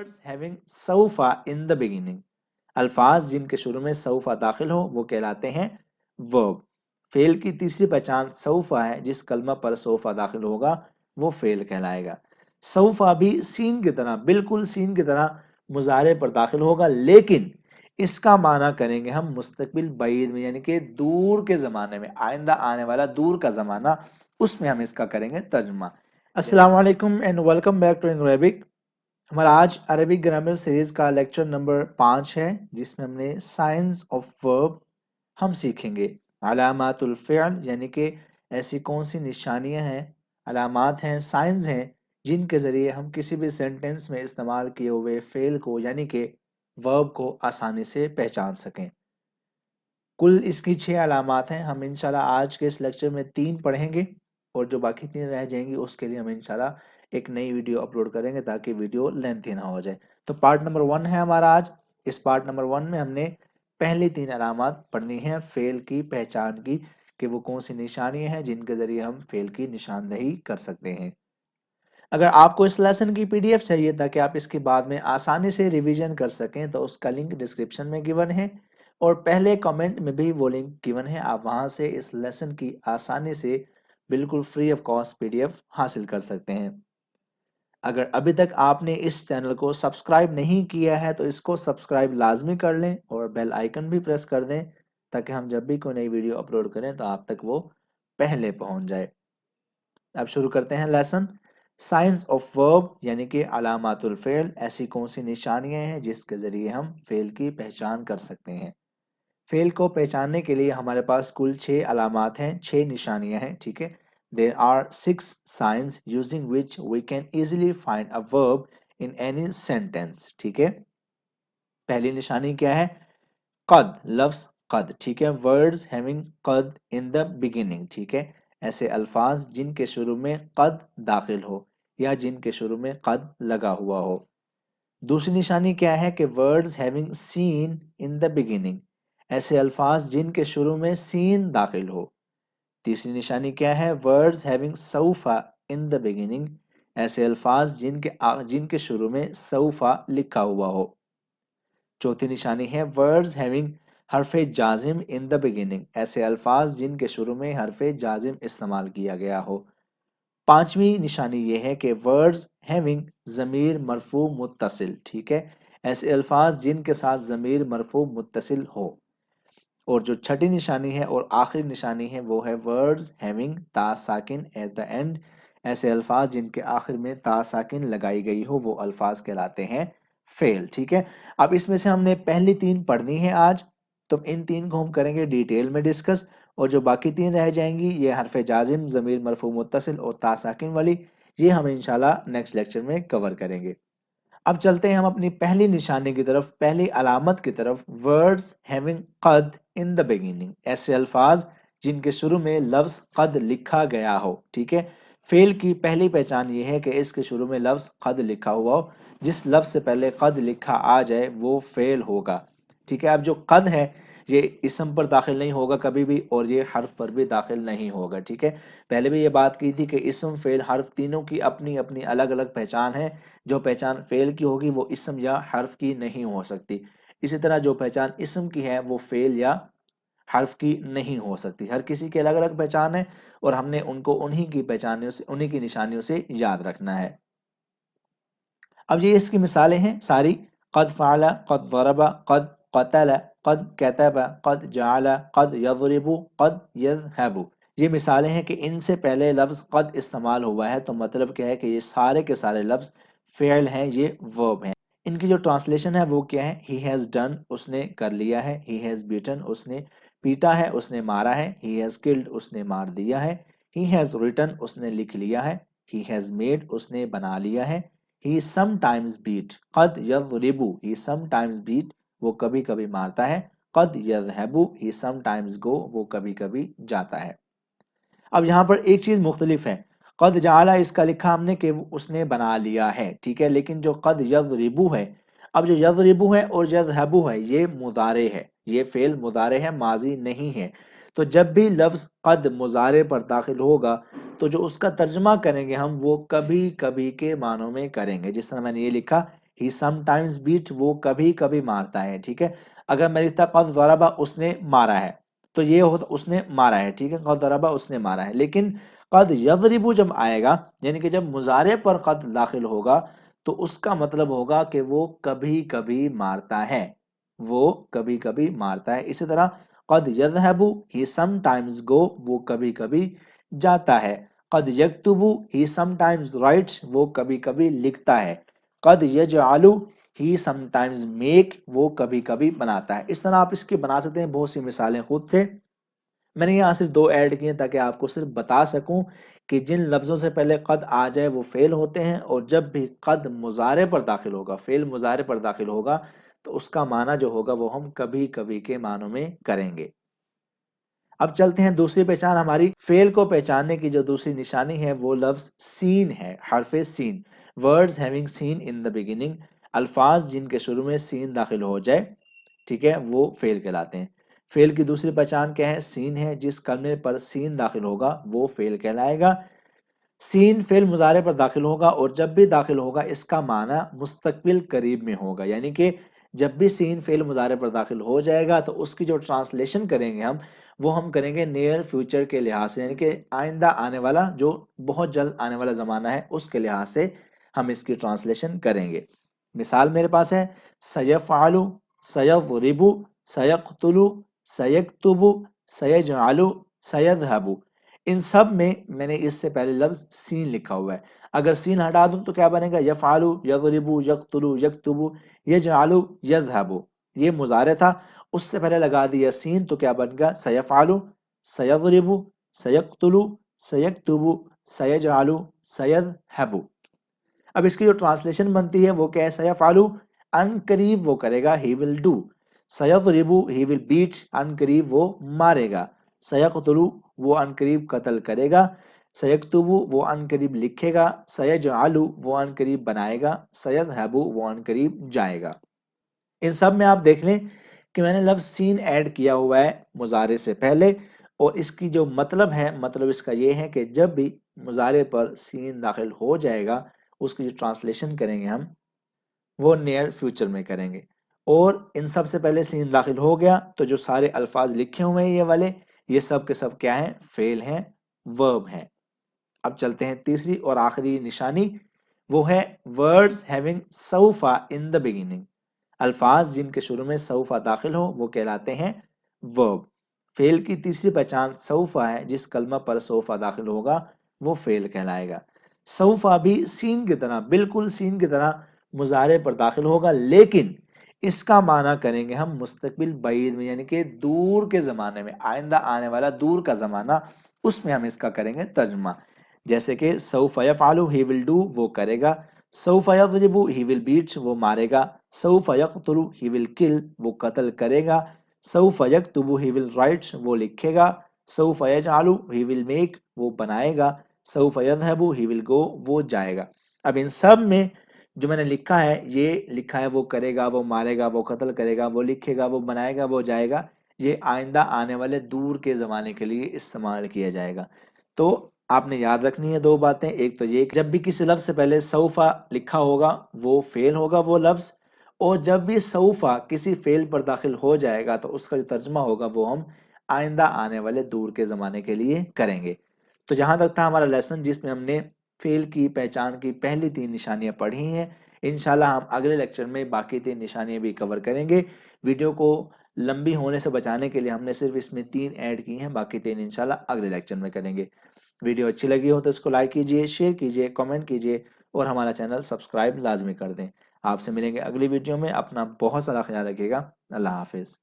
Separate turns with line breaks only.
words having سوفا in the beginning. الفاظ جن کے شروع میں سوفا داخل ہو وہ کہلاتے ہیں verb. فعل کی تیسری پہچان سوفا ہے، جس کلمہ پر سوفا داخل ہوگا وہ فعل کہلائے گا. سوفا بھی سین کی طرح، بالکل سین کی طرح مضارع پر داخل ہوگا، لیکن اس کا معنی کریں گے ہم مستقبل بعید میں، یعنی کہ دور کے زمانے میں، آئندہ آنے والا دور کا زمانہ، اس میں ہم اس کا کریں گے ترجمہ. السلام علیکم and welcome back to Arabic. ہمارا آج عربک گرامر سیریز کا لیکچر نمبر 5 ہے، جس میں ہم نے سائنس آف ورب ہم سیکھیں گے. علامات الفعل یعنی کہ ایسی کون سی نشانیاں ہیں، علامات ہیں، سائنز ہیں، جن کے ذریعے ہم کسی بھی سینٹنس میں استعمال کیے ہوئے فعل کو یعنی کہ ورب کو آسانی سے پہچان سکیں. کل اس کی 6 علامات ہیں. ہم انشاءاللہ آج کے اس لیکچر میں 3 پڑھیں گے، اور جو باقی 3 رہ جائیں گی اس کے لیے ہم انشاءاللہ ایک نئی ویڈیو اپلوڈ کریں گے تاکہ ویڈیو لینتھی نہ ہو جائے. تو پارٹ نمبر 1 ہے ہمارا آج. اس پارٹ نمبر 1 میں ہم نے پہلی 3 علامات پڑھنی ہیں فعل کی پہچان کی، کہ وہ کون سی نشانیاں ہیں جن کے ذریعے ہم فعل کی نشاندہی کر سکتے ہیں. اگر آپ کو اس لیسن کی پی ڈی ایف چاہیے تاکہ آپ اس کے بعد میں آسانی سے ریویژن کر سکیں، تو اس کا لنک ڈسکرپشن میں گیون ہے، اور پہلے کمنٹ میں بھی وہ لنک گیون ہے. آپ وہاں سے اس لیسن کی آسانی سے بالکل free of cost P D F حاصل کر سکتے ہیں. اگر ابھی تک آپ نے اس چینل کو سبسکرائب نہیں کیا ہے تو اس کو سبسکرائب لازمی کر لیں، اور بیل آئیکن بھی پریس کر دیں تاکہ ہم جب بھی کوئی نئی ویڈیو اپلوڈ کریں تو آپ تک وہ پہلے پہنچ جائے. اب شروع کرتے ہیں لیسن. سائنس آف ورب یعنی کہ علامات الفعل ایسی کون سی نشانیاں ہیں جس کے ذریعے ہم فعل کی پہچان کر سکتے ہیں. فعل کو پہچاننے کے لیے ہمارے پاس کل 6 علامات ہیں، 6 نشانیاں ہیں، ٹھیک ہے. There are 6 signs using which we can easily find a verb in any sentence. ٹھیک ہے. پہلی نشانی کیا ہے؟ قد، لفظ قد، ٹھیک ہے. words having قد in the beginning. ٹھیک ہے. ایسے الفاظ جن کے شروع میں قد داخل ہو یا جن کے شروع میں قد لگا ہوا ہو. دوسری نشانی کیا ہے کہ words having seen in the beginning. ایسے الفاظ جن کے شروع میں سین داخل ہو. تیسری نشانی کیا ہے؟ words having سوفا in the beginning. ایسے الفاظ جن کے شروع میں سوفا لکھا ہوا ہو. چوتھی نشانی ہے words having حرف جازم in the beginning. ایسے الفاظ جن کے شروع میں حرف جازم استعمال کیا گیا ہو. پانچویں نشانی یہ ہے کہ words having ضمیر مرفوع متصل. ٹھیک ہے. ایسے الفاظ جن کے ساتھ ضمیر مرفوع متصل ہو. اور جو چھٹی نشانی ہے اور آخری نشانی ہے وہ ہے words having تا ساکن at the end. ایسے الفاظ جن کے آخر میں تا ساکن لگائی گئی ہو وہ الفاظ کہلاتے ہیں فعل. ٹھیک ہے. اب اس میں سے ہم نے پہلی 3 پڑھنی ہے آج، تو ان 3 کو ہم کریں گے ڈیٹیل میں ڈسکس، اور جو باقی 3 رہ جائیں گی یہ حرف جازم، ضمیر مرفوع متصل اور تا ساکن والی، یہ ہم انشاءاللہ نیکسٹ لیکچر میں کور کریں گے. اب چلتے ہیں ہم اپنی پہلی نشانی کی طرف، پہلی علامت کی طرف. words having قد in the beginning. ایسے الفاظ جن کے شروع میں لفظ قد لکھا گیا ہو. ٹھیک ہے. فعل کی پہلی پہچان یہ ہے کہ اس کے شروع میں لفظ قد لکھا ہوا ہو. جس لفظ سے پہلے قد لکھا آ جائے وہ فعل ہوگا. ٹھیک ہے. اب جو قد ہے یہ اسم پر داخل نہیں ہوگا کبھی بھی، اور یہ حرف پر بھی داخل نہیں ہوگا. ٹھیک ہے. پہلے بھی یہ بات کی تھی کہ اسم، فعل، حرف تینوں کی اپنی اپنی الگ الگ پہچان ہے. جو پہچان فعل کی ہوگی وہ اسم یا حرف کی نہیں ہو سکتی. اسی طرح جو پہچان اسم کی ہے وہ فعل یا حرف کی نہیں ہو سکتی. ہر کسی کی الگ الگ پہچان ہے، اور ہم نے ان کو انہی کی پہچانوں سے، انہی کی نشانیوں سے یاد رکھنا ہے. اب یہ اس کی مثالیں ہیں ساری. قد فعل، قد ضرب، قد قتل، قد کتب، قد جعل، قد یضرب، قد یذهب. یہ مثالیں ہیں کہ ان سے پہلے لفظ قد استعمال ہوا ہے، تو مطلب کیا ہے کہ یہ سارے کے سارے لفظ فعل ہیں، یہ ورب ہیں. ان کی جو ٹرانسلیشن ہے وہ کیا ہے؟ he has done، اس نے کر لیا ہے. he has beaten، اس نے پیٹا ہے، اس نے مارا ہے. he has killed، اس نے مار دیا ہے. he has written، اس نے لکھ لیا ہے. he has made، اس نے بنا لیا ہے. he sometimes beat، قد یضرب، he sometimes beat، وہ کبھی کبھی مارتا ہے. قد یذهب، he sometimes go، وہ کبھی کبھی جاتا ہے. اب یہاں پر ایک چیز مختلف ہے. قد جعل اس کا لکھا ہم نے کہ اس نے بنا لیا ہے، ٹھیک ہے. لیکن جو قد یضرب ہے، اب جو یضرب ہے اور یذهب ہے یہ مضارع ہے، یہ فعل مضارع ہے، ماضی نہیں ہے. تو جب بھی لفظ قد مضارع پر داخل ہوگا تو جو اس کا ترجمہ کریں گے ہم وہ کبھی کبھی کے معنوں میں کریں گے. جس طرح میں نے یہ لکھا he sometimes beat, وہ کبھی کبھی مارتا ہے. ٹھیک ہے, اگر میں لکھتا قد ضربہ اس نے مارا ہے تو یہ ہوتا اس نے مارا ہے. ٹھیک ہے, قد ضربہ اس نے مارا ہے. لیکن قد یضرب جب آئے گا یعنی کہ جب مضارع پر قد داخل ہوگا تو اس کا مطلب ہوگا کہ وہ کبھی کبھی مارتا ہے, وہ کبھی کبھی مارتا ہے. اسی طرح قد یذهب he sometimes go, وہ کبھی کبھی جاتا ہے. قد یکتب he sometimes writes, وہ کبھی کبھی لکھتا ہے. قد یجعل he sometimes make, وہ کبھی کبھی بناتا ہے. اس طرح آپ اس کی بنا سکتے ہیں بہت سی مثالیں خود سے. میں نے یہاں صرف 2 ایڈ کیے تاکہ آپ کو صرف بتا سکوں کہ جن لفظوں سے پہلے قد آ جائے وہ فعل ہوتے ہیں, اور جب بھی قد مضارع پر داخل ہوگا, فعل مضارع پر داخل ہوگا تو اس کا معنی جو ہوگا وہ ہم کبھی کبھی کے معنوں میں کریں گے. اب چلتے ہیں دوسری پہچان ہماری. فعل کو پہچاننے کی جو دوسری نشانی ہے وہ لفظ سین ہے, حرف سین. words having seen in the beginning, الفاظ جن کے شروع میں سین داخل ہو جائے, ٹھیک ہے, وہ فعل کہلاتے ہیں. فعل کی دوسری پہچان کیا ہے؟ سین ہے. جس کلمے پر سین داخل ہوگا وہ فعل کہلائے گا. سین فعل مضارع پر داخل ہوگا اور جب بھی داخل ہوگا اس کا معنی مستقبل قریب میں ہوگا, یعنی کہ جب بھی سین فعل مضارع پر داخل ہو جائے گا تو اس کی جو ٹرانسلیشن کریں گے وہ ہم کریں گے نیئر فیوچر کے لحاظ سے, یعنی کہ آئندہ آنے والا جو بہت جلد آنے والا زمانہ ہے اس کے لحاظ سے ہم اس کی ٹرانسلیشن کریں گے. مثال میرے پاس ہے سیفعل, سیضرب, سیقتل, سیکتب, سیجعل, سیذهب. ان سب میں نے اس سے پہلے لفظ سین لکھا ہوا ہے. اگر سین ہٹا دوں تو کیا بنے گا؟ یفعل, یضرب, یقتل, یکتب, یجعل, یذهب. یہ مضارع تھا, اس سے پہلے لگا دیا سین تو کیا بن گا؟ سیفعل, سیضرب, سیقتل, سیکتب, سیجعل, سیذهب. اب اس کی جو ٹرانسلیشن بنتی ہے وہ کیا ہے؟ سیفعل ان قریب وہ کرے گا, he will do. سیضرب he will beat, ان قریب وہ مارے گا. سیقتل وہ ان قریب قتل کرے گا. سیکتب وہ ان قریب لکھے گا. سیجعل وہ ان قریب بنائے گا. سیذهب وہ ان قریب جائے گا. ان سب میں آپ دیکھ لیں کہ میں نے لفظ سین ایڈ کیا ہوا ہے مضارع سے پہلے, اور اس کی جو مطلب ہے, مطلب اس کا یہ ہے کہ جب بھی مضارع پر سین داخل ہو جائے گا اس کی جو ٹرانسلیشن کریں گے ہم وہ نیئر فیوچر میں کریں گے. اور ان سب سے پہلے سین داخل ہو گیا تو جو سارے الفاظ لکھے ہوئے ہیں یہ والے, یہ سب کے سب کیا ہیں؟ فعل ہیں, ورب ہیں. اب چلتے ہیں تیسری اور آخری نشانی, وہ ہے words having سوف in the beginning, الفاظ جن کے شروع میں سوف داخل ہو وہ کہلاتے ہیں verb. فعل کی تیسری پہچان سوف ہے, جس کلمہ پر سوف داخل ہوگا وہ فعل کہلائے گا. سوف بھی سین کی طرح, بالکل سین کی طرح مضارع پر داخل ہوگا, لیکن اس کا معنی کریں گے ہم مستقبل بعید میں, یعنی کہ دور کے زمانے میں, آئندہ آنے والا دور کا زمانہ, اس میں ہم اس کا کریں گے ترجمہ. جیسے کہ سوف یفعل he will do, وہ کرے گا. سوف یضرب he will beat, وہ مارے گا. سوف یقتل he will kill, وہ قتل کرے گا. سوف یکتب he will write, وہ لکھے گا. سوف یجعل he will make, وہ بنائے گا. سوف یذهب he will go, وہ جائے گا. اب ان سب میں جو میں نے لکھا ہے, یہ لکھا ہے وہ کرے گا, وہ مارے گا, وہ قتل کرے گا, وہ لکھے گا, وہ بنائے گا, وہ جائے گا, یہ آئندہ آنے والے دور کے زمانے کے لیے استعمال کیا جائے گا. تو آپ نے یاد رکھنی ہے 2 باتیں. ایک تو یہ کہ جب بھی کسی لفظ سے پہلے سوفا لکھا ہوگا وہ فعل ہوگا وہ لفظ, اور جب بھی سوفا کسی فعل پر داخل ہو جائے گا تو اس کا جو ترجمہ ہوگا وہ ہم آئندہ آنے والے دور کے زمانے کے لیے کریں گے. تو جہاں تک تھا ہمارا لیسن جس میں ہم نے فعل کی پہچان کی پہلی 3 نشانیاں پڑھی ہیں. انشاءاللہ ہم اگلے لیکچر میں باقی 3 نشانیاں بھی کور کریں گے. ویڈیو کو لمبی ہونے سے بچانے کے لیے ہم نے صرف اس میں 3 ایڈ کی ہیں, باقی 3 انشاءاللہ اگلے لیکچر میں کریں گے. ویڈیو اچھی لگی ہو تو اس کو لائک کیجئے, شیئر کیجئے, کامنٹ کیجئے اور ہمارا چینل سبسکرائب لازمی کر دیں. آپ سے ملیں گے اگلی ویڈیو میں. اپنا بہت سارا خیال رکھیے گا. اللہ حافظ.